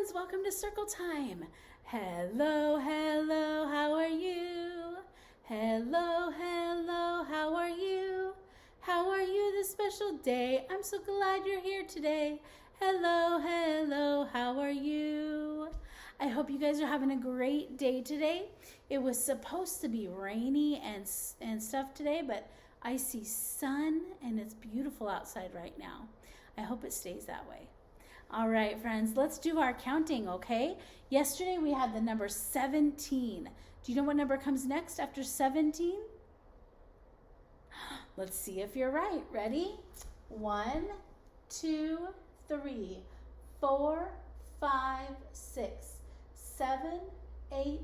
friends, welcome to Circle Time. Hello, hello, how are you? Hello, hello, how are you? How are you this special day? I'm so glad you're here today. Hello, hello, how are you? I hope you guys are having a great day today. It was supposed to be rainy and stuff today, but I see sun and it's beautiful outside right now. I hope it stays that way. All right, friends, let's do our counting, okay? Yesterday we had the number 17. Do you know what number comes next after 17? Let's see if you're right. Ready? 1, 2, 3, 4, 5, 6, 7, 8,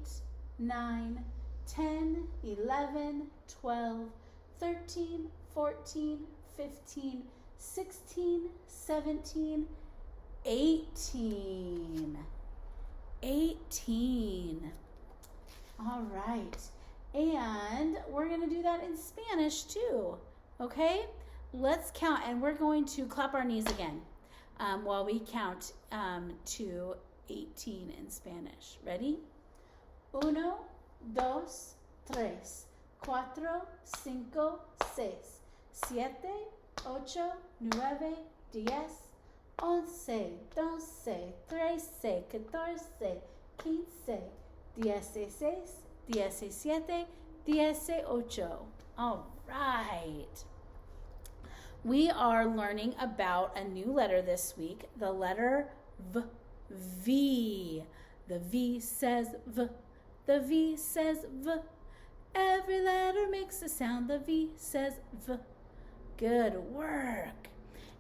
9, 10, 11, 12, 13, 14, 15, 16, 17, 18. 18. All right. And we're going to do that in Spanish too. Okay? Let's count, and we're going to clap our knees again while we count to 18 in Spanish. Ready? 1, 2, 3, 4, 5, 6, 7, 8, 9, 10, 11, 12, 13, 14, 15, 16, 17, 18. All right. We are learning about a new letter this week, the letter V. V. The V says V. The V says V. Every letter makes a sound. The V says V. Good work.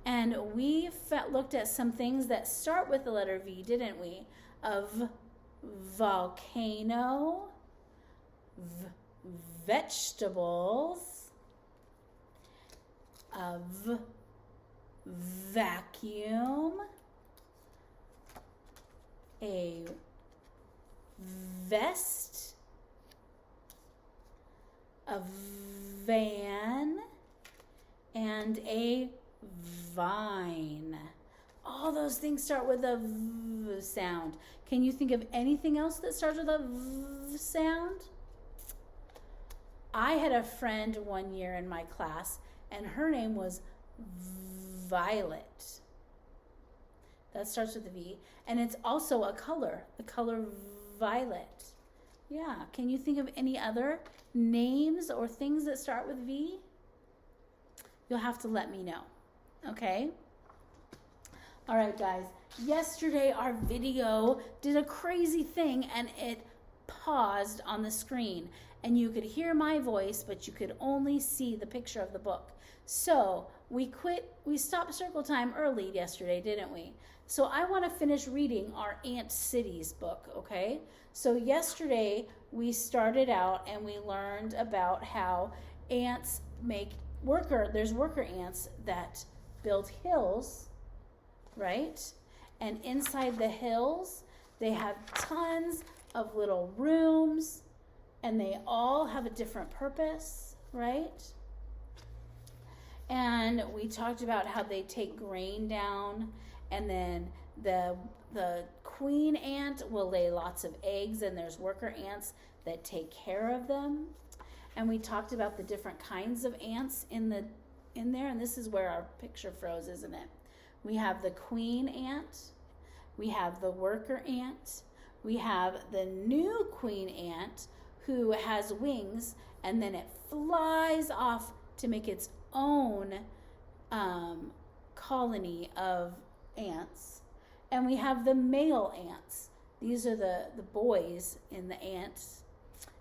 And we looked at some things that start with the letter V, didn't we? Of volcano, vegetables, of vacuum, a vest, a van, and a vine. All those things start with a V sound. Can you think of anything else that starts with a V sound? I had a friend one year in my class, and her name was Violet. That starts with a V. And it's also a color, the color violet. Yeah. Can you think of any other names or things that start with V? You'll have to let me know. Okay? All right, guys. Yesterday, our video did a crazy thing, and it paused on the screen. And you could hear my voice, but you could only see the picture of the book. So we stopped Circle Time early yesterday, didn't we? So I want to finish reading our Ant Cities book, okay? So yesterday we started out and we learned about how ants there's worker ants that build hills, right? And inside the hills, they have tons of little rooms, and they all have a different purpose, right? And we talked about how they take grain down, and then the queen ant will lay lots of eggs, and there's worker ants that take care of them. And we talked about the different kinds of ants in there, and this is where our picture froze, isn't it? We have the queen ant, we have the worker ant, we have the new queen ant who has wings, and then it flies off to make its own colony of ants. And we have the male ants. These are the boys in the ants.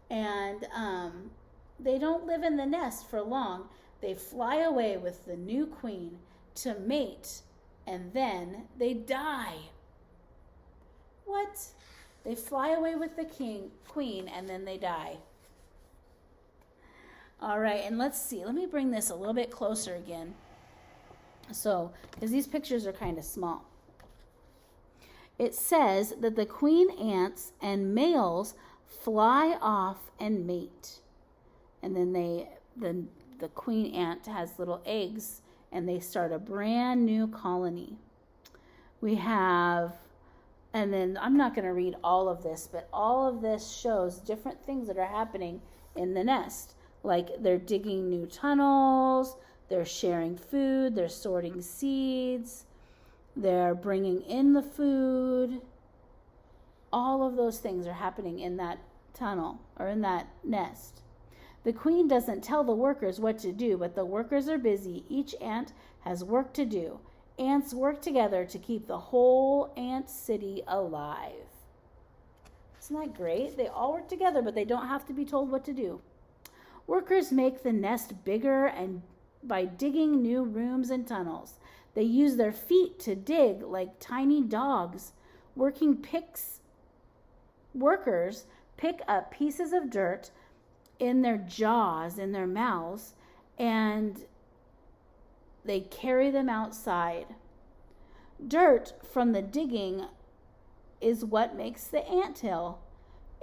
And they don't live in the nest for long. They fly away with the new queen to mate, and then they die. What? They fly away with the queen, and then they die. All right, and let's see. Let me bring this a little bit closer again. So, because these pictures are kind of small. It says that the queen ants and males fly off and mate. And then the queen ant has little eggs, and they start a brand new colony. We have And then I'm not going to read all of this, but all of this shows different things that are happening in the nest. Like they're digging new tunnels, they're sharing food, they're sorting seeds, they're bringing in the food. All of those things are happening in that tunnel or in that nest. The queen doesn't tell the workers what to do, but the workers are busy. Each ant has work to do. Ants work together to keep the whole ant city alive. Isn't that great? They all work together, but they don't have to be told what to do. Workers make the nest bigger and by digging new rooms and tunnels. They use their feet to dig like tiny dogs. Workers pick up pieces of dirt in their jaws, in their mouths, and they carry them outside. Dirt from the digging is what makes the anthill.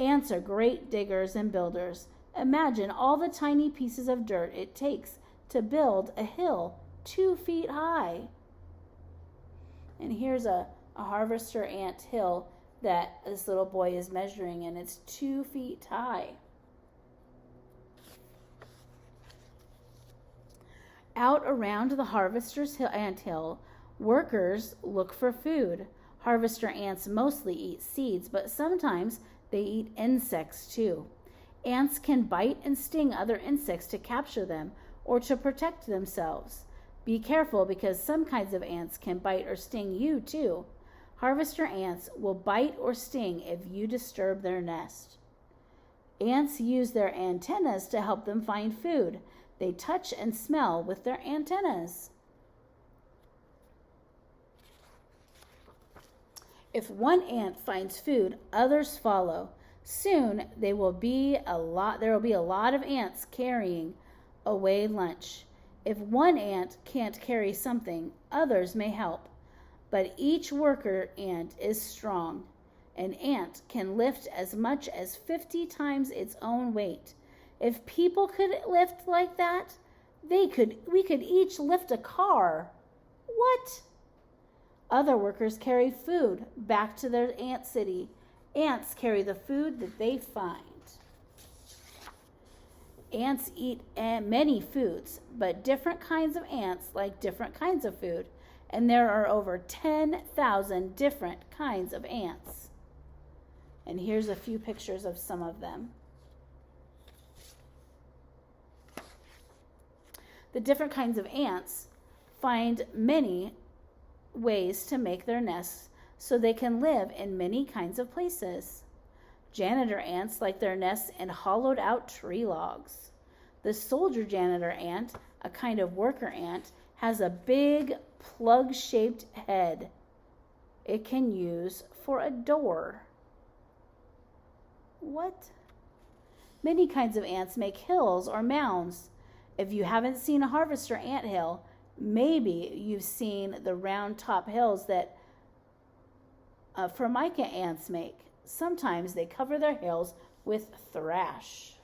Ants are great diggers and builders. Imagine all the tiny pieces of dirt it takes to build a hill 2 feet high. And here's a harvester ant hill that this little boy is measuring, and it's 2 feet high. Out around the harvester's anthill, workers look for food. Harvester ants mostly eat seeds, but sometimes they eat insects too. Ants can bite and sting other insects to capture them or to protect themselves. Be careful because some kinds of ants can bite or sting you too. Harvester ants will bite or sting if you disturb their nest. Ants use their antennas to help them find food. They touch and smell with their antennas. If one ant finds food, others follow. Soon there will be a lot of ants carrying away lunch. If one ant can't carry something, others may help. But each worker ant is strong. An ant can lift as much as 50 times its own weight. If people could lift like that, we could each lift a car. What? Other workers carry food back to their ant city. Ants carry the food that they find. Ants eat many foods, but different kinds of ants like different kinds of food. And there are over 10,000 different kinds of ants. And here's a few pictures of some of them. The different kinds of ants find many ways to make their nests so they can live in many kinds of places. Janitor ants like their nests in hollowed out tree logs. The soldier janitor ant, a kind of worker ant, has a big plug-shaped head it can use for a door. What? Many kinds of ants make hills or mounds. If you haven't seen a harvester ant hill, maybe you've seen the round top hills that Formica ants make. Sometimes they cover their hills with thrush.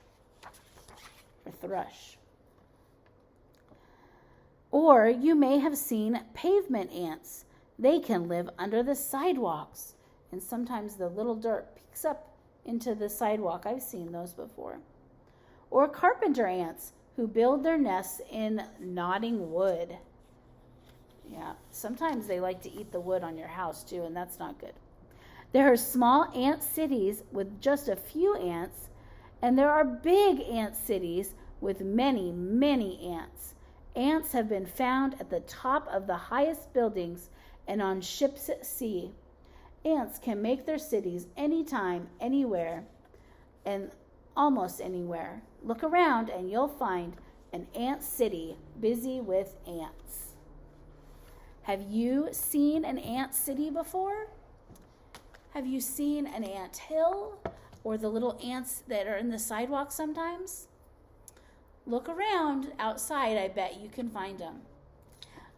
Or you may have seen pavement ants. They can live under the sidewalks. And sometimes the little dirt peeks up into the sidewalk. I've seen those before. Or carpenter ants who build their nests in nodding wood. Yeah, sometimes they like to eat the wood on your house too, and that's not good. There are small ant cities with just a few ants, and there are big ant cities with many, many ants. Ants have been found at the top of the highest buildings and on ships at sea. Ants can make their cities anytime, anywhere, and almost anywhere. Look around and you'll find an ant city busy with ants. Have you seen an ant city before? Have you seen an ant hill or the little ants that are in the sidewalk sometimes? Look around outside. I bet you can find them.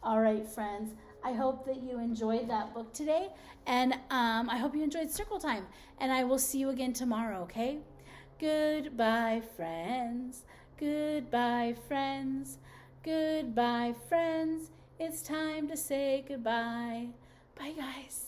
All right, friends. I hope that you enjoyed that book today, and I hope you enjoyed Circle Time, and I will see you again tomorrow, okay? Goodbye, friends. Goodbye, friends. Goodbye, friends. It's time to say goodbye. Bye, guys.